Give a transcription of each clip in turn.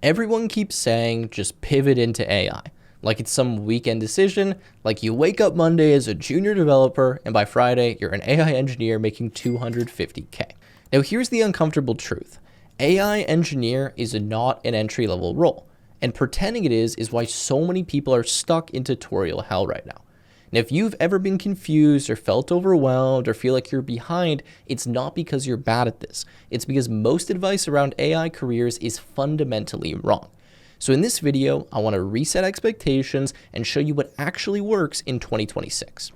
Everyone keeps saying just pivot into AI, like it's some weekend decision, like you wake up Monday as a junior developer and by Friday you're an AI engineer making 250K. Now here's the uncomfortable truth. AI engineer is not an entry-level role, and pretending it is why so many people are stuck in tutorial hell right now. And if you've ever been confused or felt overwhelmed or feel like you're behind, it's not because you're bad at this. It's because most advice around AI careers is fundamentally wrong. So in this video, I want to reset expectations and show you what actually works in 2026.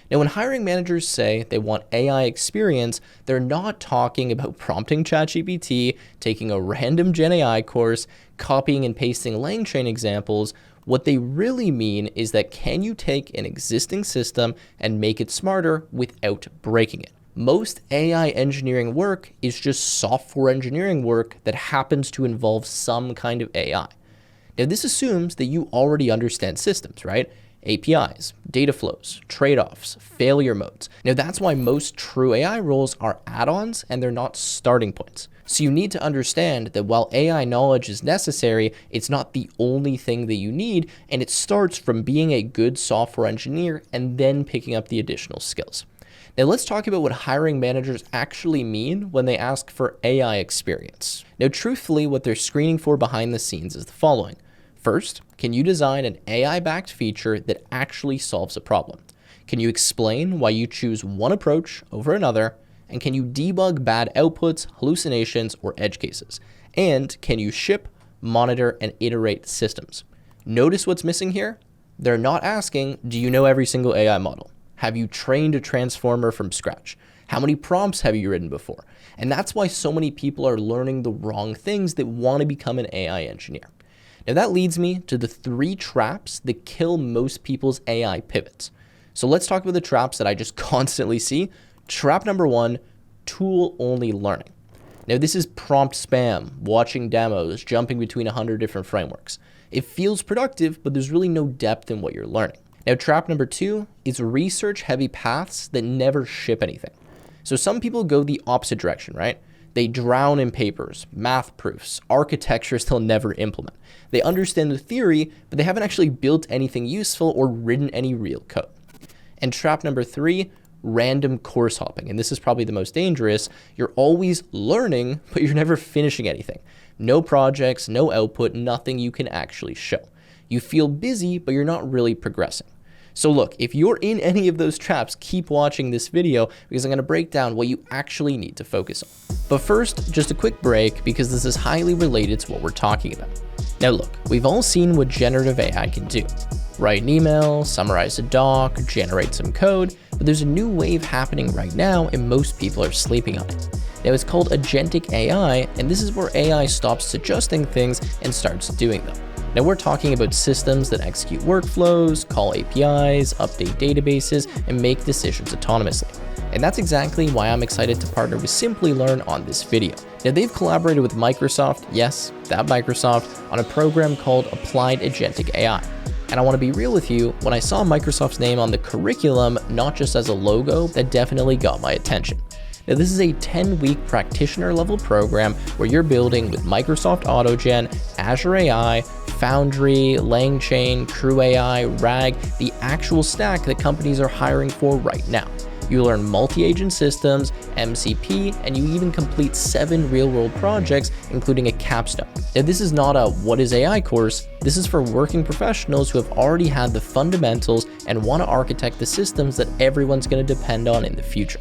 Now, when hiring managers say they want AI experience, they're not talking about prompting ChatGPT, taking a random Gen AI course, copying and pasting LangChain examples. What they really mean is that can you take an existing system and make it smarter without breaking it? Most AI engineering work is just software engineering work that happens to involve some kind of AI. Now, this assumes that you already understand systems, right? APIs, data flows, trade-offs, failure modes. Now, that's why most true AI roles are add-ons and they're not starting points. So you need to understand that while AI knowledge is necessary, it's not the only thing that you need, and it starts from being a good software engineer and then picking up the additional skills. Now let's talk about what hiring managers actually mean when they ask for AI experience. Now, truthfully, what they're screening for behind the scenes is the following. First, can you design an AI-backed feature that actually solves a problem? Can you explain why you choose one approach over another? And can you debug bad outputs, hallucinations, or edge cases? And can you ship, monitor, and iterate systems? Notice what's missing here? They're not asking, do you know every single AI model? Have you trained a transformer from scratch? How many prompts have you written before? And that's why so many people are learning the wrong things that want to become an AI engineer. Now that leads me to the 3 traps that kill most people's AI pivots. So let's talk about the traps that I just constantly see. Trap number 1, tool-only learning. Now this is prompt spam, watching demos, jumping between 100 different frameworks. It feels productive, but there's really no depth in what you're learning. Now trap number 2 is research-heavy paths that never ship anything. So some people go the opposite direction, right? They drown in papers, math proofs, architectures they'll never implement. They understand the theory, but they haven't actually built anything useful or written any real code. And trap number 3, random course hopping. And this is probably the most dangerous. You're always learning, but you're never finishing anything. No projects, no output, nothing you can actually show. You feel busy, but you're not really progressing. So look, if you're in any of those traps, keep watching this video because I'm going to break down what you actually need to focus on. But first, just a quick break because this is highly related to what we're talking about. Now look, we've all seen what generative AI can do. Write an email, summarize a doc, generate some code, but there's a new wave happening right now and most people are sleeping on it. Now it's called agentic AI, and this is where AI stops suggesting things and starts doing them. Now we're talking about systems that execute workflows, call APIs, update databases, and make decisions autonomously. And that's exactly why I'm excited to partner with Simplilearn on this video. Now they've collaborated with Microsoft, yes, that Microsoft, on a program called Applied Agentic AI. And I want to be real with you, when I saw Microsoft's name on the curriculum, not just as a logo, that definitely got my attention. Now this is a 10-week practitioner level program where you're building with Microsoft AutoGen, Azure AI, Foundry, LangChain, Crew AI, RAG, the actual stack that companies are hiring for right now. You learn multi-agent systems, MCP, and you even complete 7 real-world projects, including a capstone. Now, this is not a what is AI course. This is for working professionals who have already had the fundamentals and want to architect the systems that everyone's going to depend on in the future.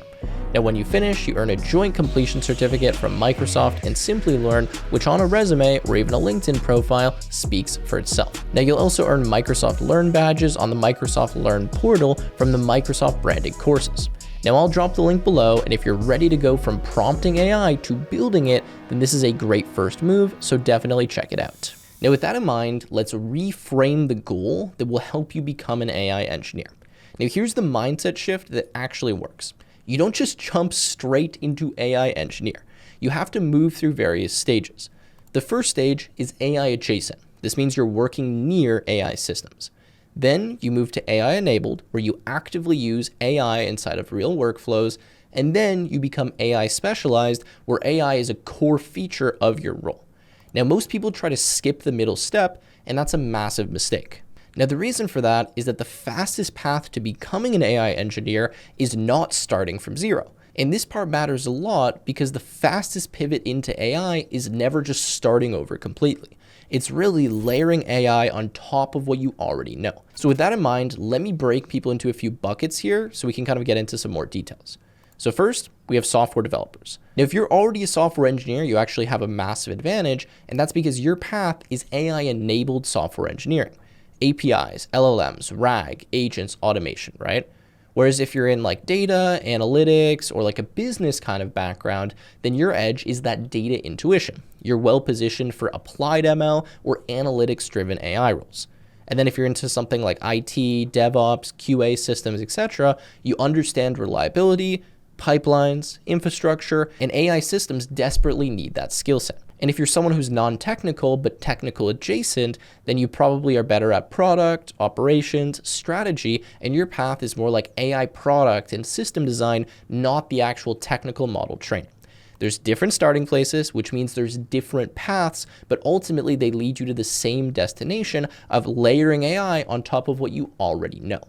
Now, when you finish, you earn a joint completion certificate from Microsoft and Simplilearn, which on a resume or even a LinkedIn profile speaks for itself. Now, you'll also earn Microsoft Learn badges on the Microsoft Learn portal from the Microsoft branded courses. Now, I'll drop the link below, and if you're ready to go from prompting AI to building it, then this is a great first move, so definitely check it out. Now, with that in mind, let's reframe the goal that will help you become an AI engineer. Now, here's the mindset shift that actually works. You don't just jump straight into AI engineer. You have to move through various stages. The first stage is AI adjacent. This means you're working near AI systems. Then you move to AI enabled, where you actively use AI inside of real workflows. And then you become AI specialized, where AI is a core feature of your role. Now, most people try to skip the middle step, and that's a massive mistake. Now, the reason for that is that the fastest path to becoming an AI engineer is not starting from zero. And this part matters a lot because the fastest pivot into AI is never just starting over completely. It's really layering AI on top of what you already know. So with that in mind, let me break people into a few buckets here so we can kind of get into some more details. So first, we have software developers. Now, if you're already a software engineer, you actually have a massive advantage, and that's because your path is AI-enabled software engineering. APIs, LLMs, RAG, agents, automation, right? Whereas if you're in like data, analytics, or like a business kind of background, then your edge is that data intuition. You're well positioned for applied ML or analytics-driven AI roles. And then if you're into something like IT, DevOps, QA systems, etc., you understand reliability, pipelines, infrastructure, and AI systems desperately need that skill set. And if you're someone who's non-technical but technical adjacent, then you probably are better at product, operations, strategy, and your path is more like AI product and system design, not the actual technical model training. There's different starting places, which means there's different paths, but ultimately they lead you to the same destination of layering AI on top of what you already know.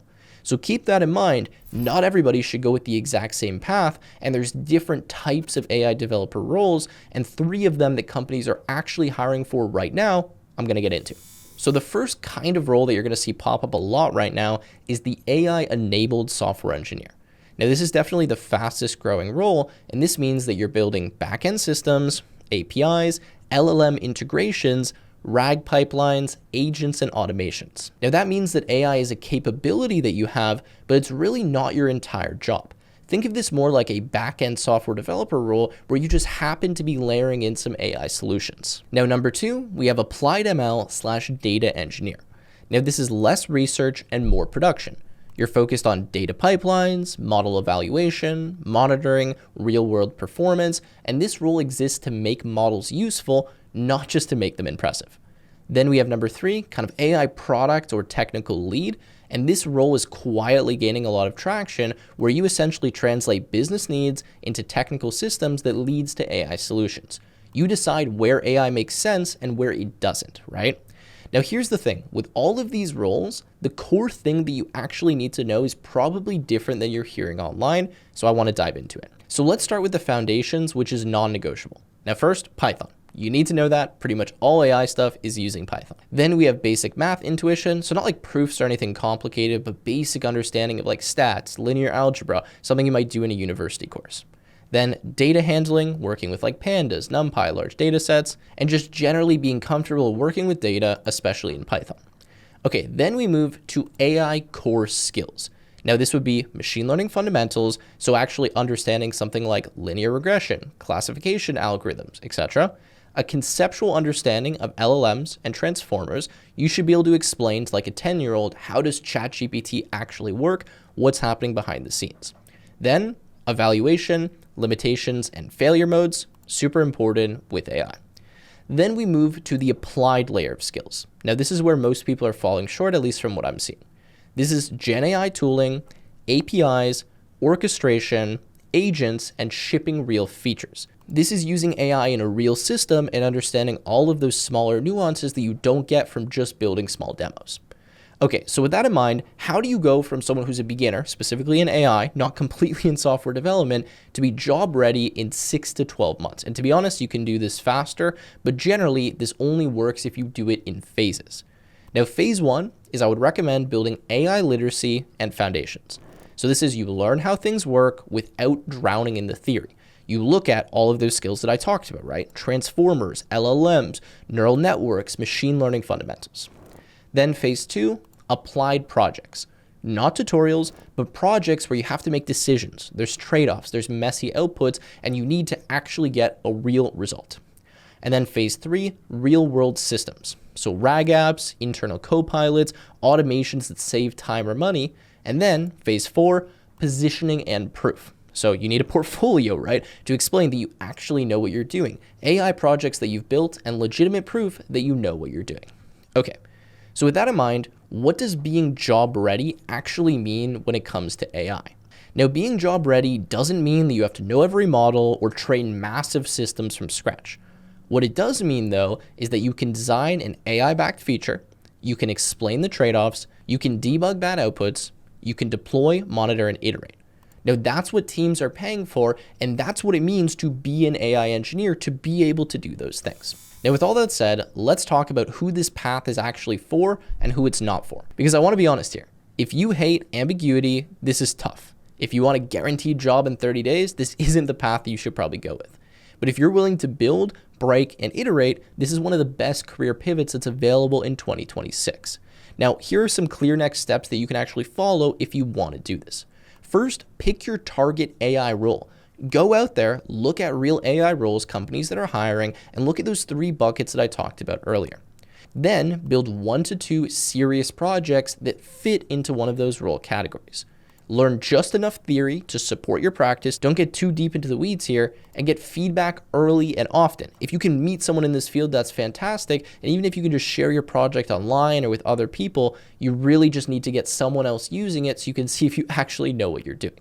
So keep that in mind. Not everybody should go with the exact same path, and there's different types of AI developer roles, and 3 of them that companies are actually hiring for right now, I'm going to get into. So the first kind of role that you're going to see pop up a lot right now is the AI-enabled software engineer. Now, this is definitely the fastest growing role, and this means that you're building backend systems, APIs, LLM integrations, RAG pipelines, agents, and automations. Now, that means that AI is a capability that you have, but it's really not your entire job. Think of this more like a back-end software developer role where you just happen to be layering in some AI solutions. Now, number 2, we have applied ML/data engineer. Now, this is less research and more production. You're focused on data pipelines, model evaluation, monitoring, real-world performance, and this role exists to make models useful, not just to make them impressive. Then we have number 3, kind of AI product or technical lead, and this role is quietly gaining a lot of traction where you essentially translate business needs into technical systems that leads to AI solutions. You decide where AI makes sense and where it doesn't, right? Now, here's the thing. With all of these roles, the core thing that you actually need to know is probably different than you're hearing online, so I want to dive into it. So let's start with the foundations, which is non-negotiable. Now, first, Python. You need to know that pretty much all AI stuff is using Python. Then we have basic math intuition, so not like proofs or anything complicated, but basic understanding of like stats, linear algebra, something you might do in a university course. Then data handling, working with like pandas, NumPy, large data sets, and just generally being comfortable working with data, especially in Python. Okay, then we move to AI core skills. Now this would be machine learning fundamentals, so actually understanding something like linear regression, classification algorithms, etc. A conceptual understanding of LLMs and transformers. You should be able to explain to like a 10-year-old, how does ChatGPT actually work, what's happening behind the scenes. Then evaluation, limitations, and failure modes, super important with AI. Then we move to the applied layer of skills. Now this is where most people are falling short, at least from what I'm seeing. This is Gen AI tooling, APIs, orchestration, agents, and shipping real features. This is using AI in a real system and understanding all of those smaller nuances that you don't get from just building small demos. Okay, so with that in mind, how do you go from someone who's a beginner, specifically in AI, not completely in software development, to be job ready in 6 to 12 months? And to be honest, you can do this faster, but generally this only works if you do it in phases. Now, phase 1 is I would recommend building AI literacy and foundations. So this is you learn how things work without drowning in the theory. You look at all of those skills that I talked about, right? Transformers, LLMs, neural networks, machine learning fundamentals. Then phase 2, applied projects. Not tutorials, but projects where you have to make decisions. There's trade-offs, there's messy outputs, and you need to actually get a real result. And then phase 3, real-world systems. So RAG apps, internal copilots, automations that save time or money. And then phase 4, positioning and proof. So you need a portfolio, right, to explain that you actually know what you're doing. AI projects that you've built and legitimate proof that you know what you're doing. Okay, so with that in mind, what does being job ready actually mean when it comes to AI? Now, being job ready doesn't mean that you have to know every model or train massive systems from scratch. What it does mean though, is that you can design an AI-backed feature, you can explain the trade-offs, you can debug bad outputs, you can deploy, monitor, and iterate. Now that's what teams are paying for, and that's what it means to be an AI engineer, to be able to do those things. Now with all that said, let's talk about who this path is actually for and who it's not for. Because I want to be honest here. If you hate ambiguity, this is tough. If you want a guaranteed job in 30 days, this isn't the path that you should probably go with. But if you're willing to build, break, and iterate, this is one of the best career pivots that's available in 2026. Now, here are some clear next steps that you can actually follow if you want to do this. First, pick your target AI role. Go out there, look at real AI roles, companies that are hiring, and look at those 3 buckets that I talked about earlier. Then build 1 to 2 serious projects that fit into one of those role categories. Learn just enough theory to support your practice. Don't get too deep into the weeds here, and get feedback early and often. If you can meet someone in this field, that's fantastic. And even if you can just share your project online or with other people, you really just need to get someone else using it so you can see if you actually know what you're doing.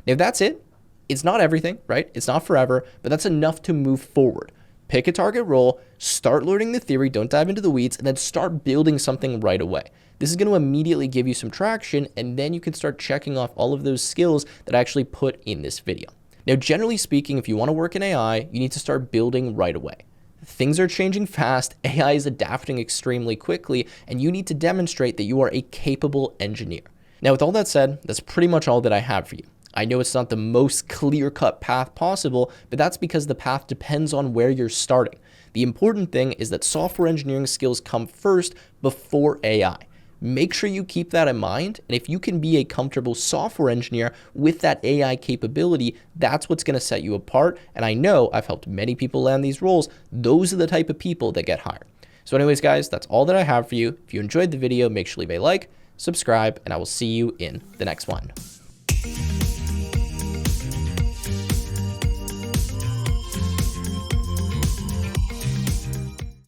Now, if that's it, it's not everything, right? It's not forever, but that's enough to move forward. Pick a target role, start learning the theory, don't dive into the weeds, and then start building something right away. This is going to immediately give you some traction, and then you can start checking off all of those skills that I actually put in this video. Now, generally speaking, if you want to work in AI, you need to start building right away. Things are changing fast, AI is adapting extremely quickly, and you need to demonstrate that you are a capable engineer. Now, with all that said, that's pretty much all that I have for you. I know it's not the most clear-cut path possible, but that's because the path depends on where you're starting. The important thing is that software engineering skills come first before AI. Make sure you keep that in mind, and if you can be a comfortable software engineer with that AI capability, that's what's going to set you apart, and I know I've helped many people land these roles. Those are the type of people that get hired. So anyways, guys, that's all that I have for you. If you enjoyed the video, make sure to leave a like, subscribe, and I will see you in the next one.